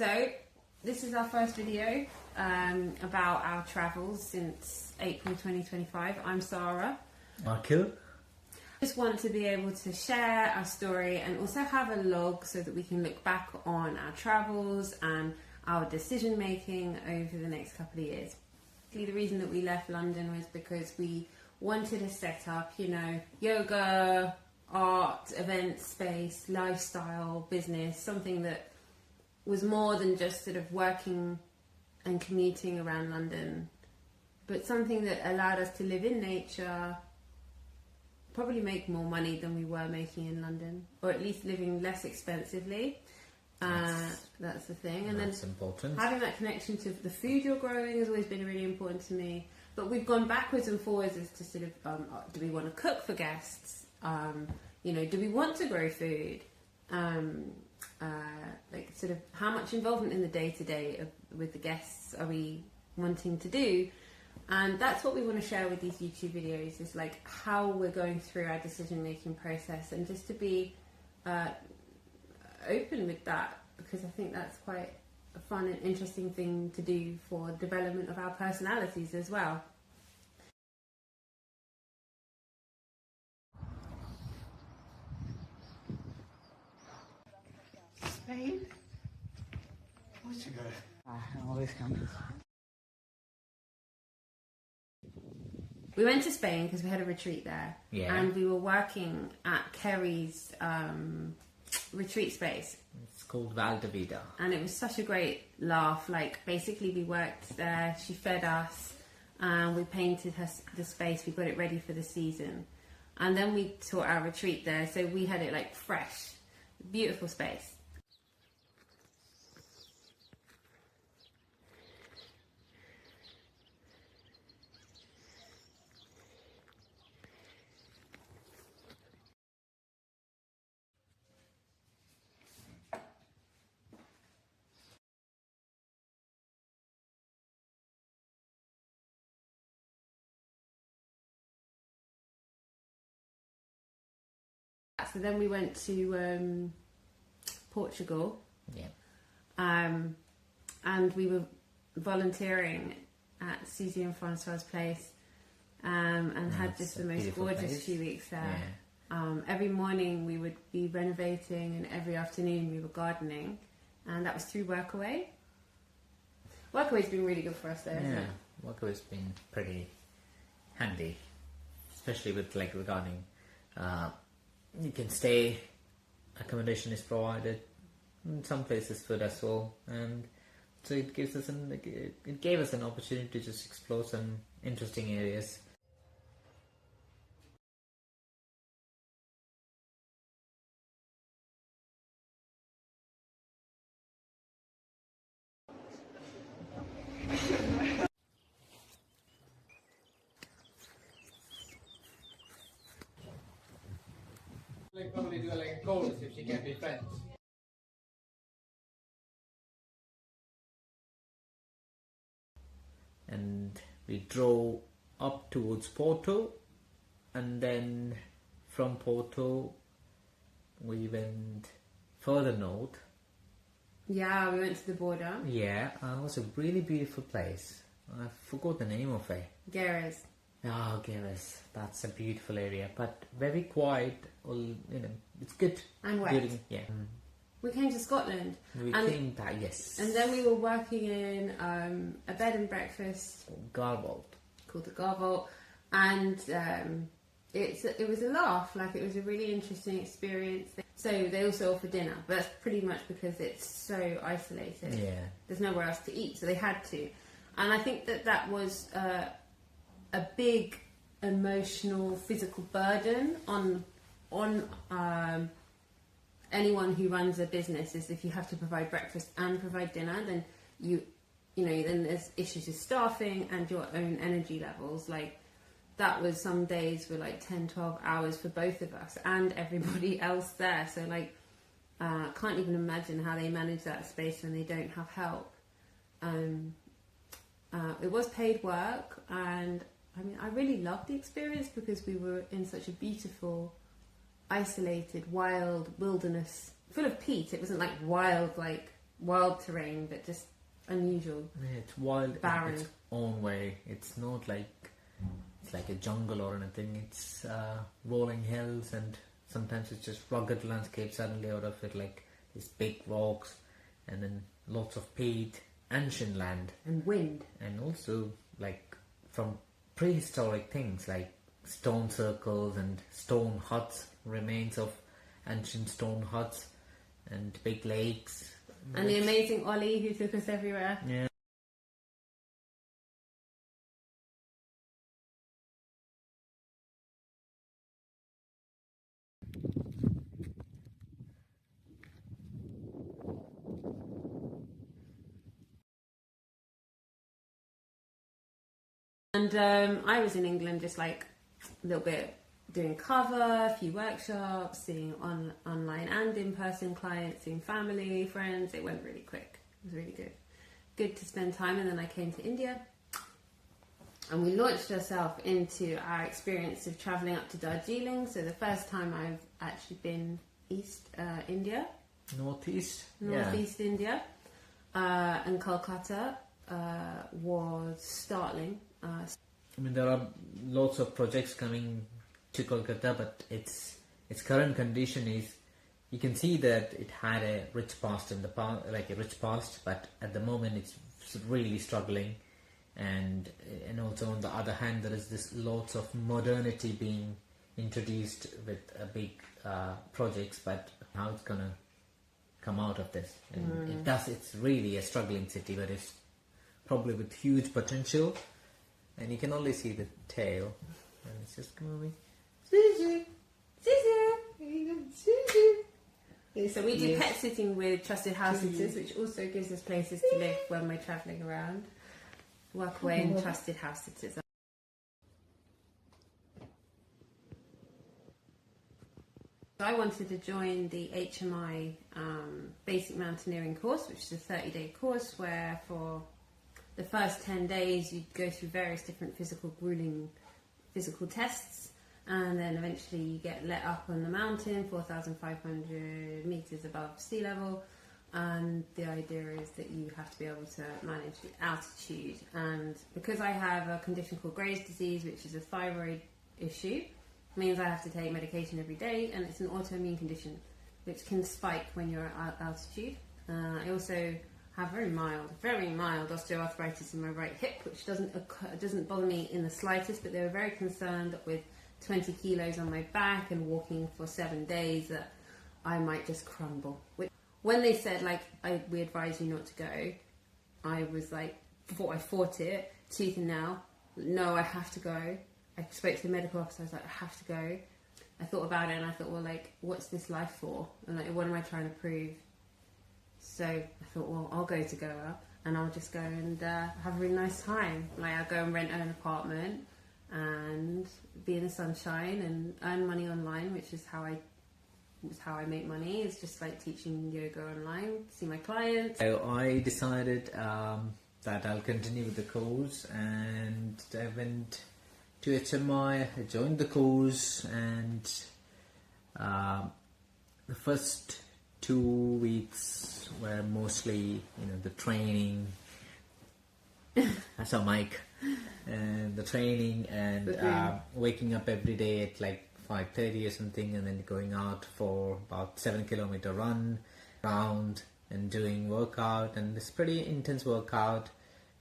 So this is our first video about our travels since April 2025. I'm Sara Akhil. Just want to be able to share our story and also have a log so that we can look back on our travels and our decision making over the next couple of years. The reason that we left London was because we wanted to set up, yoga, art, event space, lifestyle, business, something that was more than just sort of working and commuting around London, but something that allowed us to live in nature, probably make more money than we were making in London, or at least living less expensively. That's the thing. And that's then important. Having that connection to the food you're growing has always been really important to me. But we've gone backwards and forwards as to sort of, do we want to cook for guests? Do we want to grow food? Sort of how much involvement in the day-to-day with the guests are we wanting to do? And that's what we want to share with these YouTube videos, is like how we're going through our decision-making process, and just to be open with that, because I think that's quite a fun and interesting thing to do for the development of our personalities as well. Spain? Portugal. I always come. We went to Spain because we had a retreat there, and we were working at Kerry's retreat space. It's called Valdevida, and it was such a great laugh. Like, basically we worked there, she fed us, we painted the space, we got it ready for the season, and then we taught our retreat there, so we had it like fresh, beautiful space. So then we went to Portugal, and we were volunteering at Susie and Francois's place, and had just the most gorgeous few weeks there. Every morning we would be renovating, and every afternoon we were gardening, and that was through Workaway. Workaway's been really good for us there, hasn't it? Workaway's been pretty handy, especially with regarding you can stay, accommodation is provided, in some places food as well, and so it gave us an opportunity to just explore some interesting areas. Probably do goals if she can be friends. And we drove up towards Porto, and then from Porto we went further north. Yeah, we went to the border. Yeah, it was a really beautiful place. I forgot the name of it. Geras. Oh, Geras. That's a beautiful area, but very quiet. It's good. And wet. We came to Scotland. We came back, yes. And then we were working in a bed and breakfast called the Garvault, and it was a laugh. Like, it was a really interesting experience. So they also offer dinner, but that's pretty much because it's so isolated. Yeah. There's nowhere else to eat, so they had to. And I think that was a big emotional, physical burden on anyone who runs a business. Is if you have to provide breakfast and provide dinner, then then there's issues with staffing and your own energy levels. Like, that was, some days were like 10-12 hours for both of us and everybody else there. So can't even imagine how they manage that space when they don't have help. It was paid work, and I really loved the experience because we were in such a beautiful, isolated, wild wilderness full of peat. It wasn't like wild, like wild terrain, but just unusual. Yeah, it's wild Barren. in its own way. It's not like it's like a jungle or anything. It's rolling hills, and sometimes it's just rugged landscape suddenly out of it, like these big rocks, and then lots of peat, ancient land, And wind. and also like from prehistoric things like stone circles and stone huts, remains of ancient stone huts, and big lakes. And the amazing Ollie who took us everywhere. Yeah. And I was in England just like a little bit doing cover, a few workshops, seeing online and in-person clients, seeing family, friends. It went really quick. It was really good. Good to spend time. And then I came to India and we launched ourselves into our experience of travelling up to Darjeeling. So the first time I've actually been East India, Northeast. Northeast India, and Kolkata was startling. I mean, there are lots of projects coming to Kolkata, but its current condition is, you can see that it had a rich past in the past, but at the moment it's really struggling, and also on the other hand, there is this lots of modernity being introduced with big projects, but how it's gonna come out of this? And it's really a struggling city, but it's probably with huge potential. And you can only see the tail, and it's just moving. So we do pet sitting with trusted house sitters, which also gives us places to live when we're travelling around. Work away in trusted house sitters. I wanted to join the HMI Basic Mountaineering course, which is a 30-day course where for the first 10 days you go through various different grueling physical tests, and then eventually you get let up on the mountain 4,500 meters above sea level, and the idea is that you have to be able to manage the altitude. And because I have a condition called Graves' disease, which is a thyroid issue, means I have to take medication every day, and it's an autoimmune condition which can spike when you're at altitude. I also have very mild osteoarthritis in my right hip, which doesn't bother me in the slightest, but they were very concerned that with 20 kilos on my back and walking for 7 days that I might just crumble. When they said we advise you not to go, I was like, I fought it tooth and nail. No, I have to go. I spoke to the medical officer. I was like, I have to go. I thought about it and I thought, well, what's this life for? And what am I trying to prove? So I thought, well, I'll go to Goa and I'll just go and have a really nice time. I'll go and rent an apartment and be in the sunshine and earn money online, which is how I make money. It's just like teaching yoga online, see my clients. So I decided that I'll continue with the course, and I went to HMI. I joined the course, and the first 2 weeks were mostly, the training. That's our mic. And the training and waking up every day at 5:30 or something, and then going out for about 7-kilometer run round and doing workout, and it's pretty intense workout.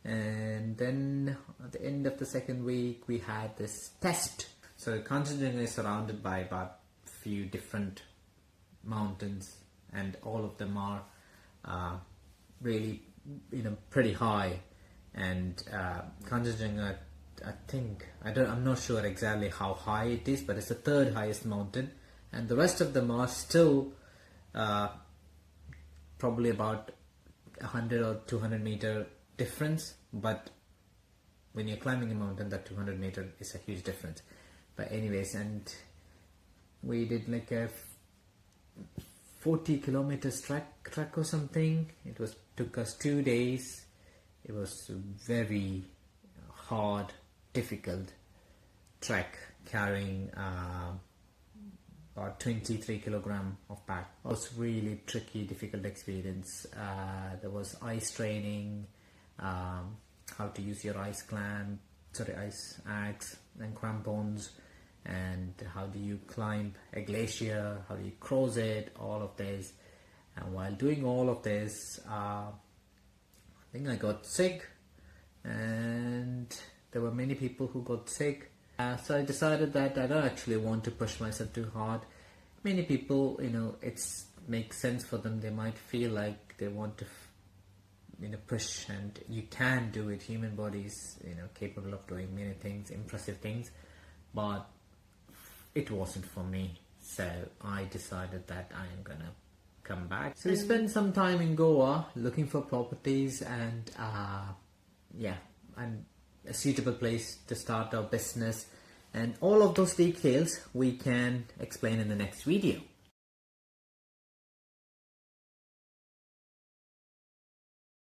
And then at the end of the second week we had this test. So Kanchenjunga is surrounded by about a few different mountains, and all of them are really pretty high. And Kanchenjunga, I'm not sure exactly how high it is, but it's the third highest mountain, and the rest of them are still probably about 100 or 200 meter difference. But when you're climbing a mountain, that 200 meter is a huge difference. But anyways, and we did a 40 kilometers trek or something. Took us 2 days. It was very hard, difficult trek, carrying about 23 kilogram of pack. It was really tricky, difficult experience. There was ice training, how to use your ice axe and crampons, and how do you climb a glacier, how do you cross it, all of this. And while doing all of this, I think I got sick, and there were many people who got sick. So I decided that I don't actually want to push myself too hard. Many people, it makes sense for them. They might feel like they want to, push, and you can do it. Human body is, capable of doing many things, impressive things, but it wasn't for me. So I decided that I am gonna come back. So we spent some time in Goa looking for properties and and a suitable place to start our business, and all of those details we can explain in the next video.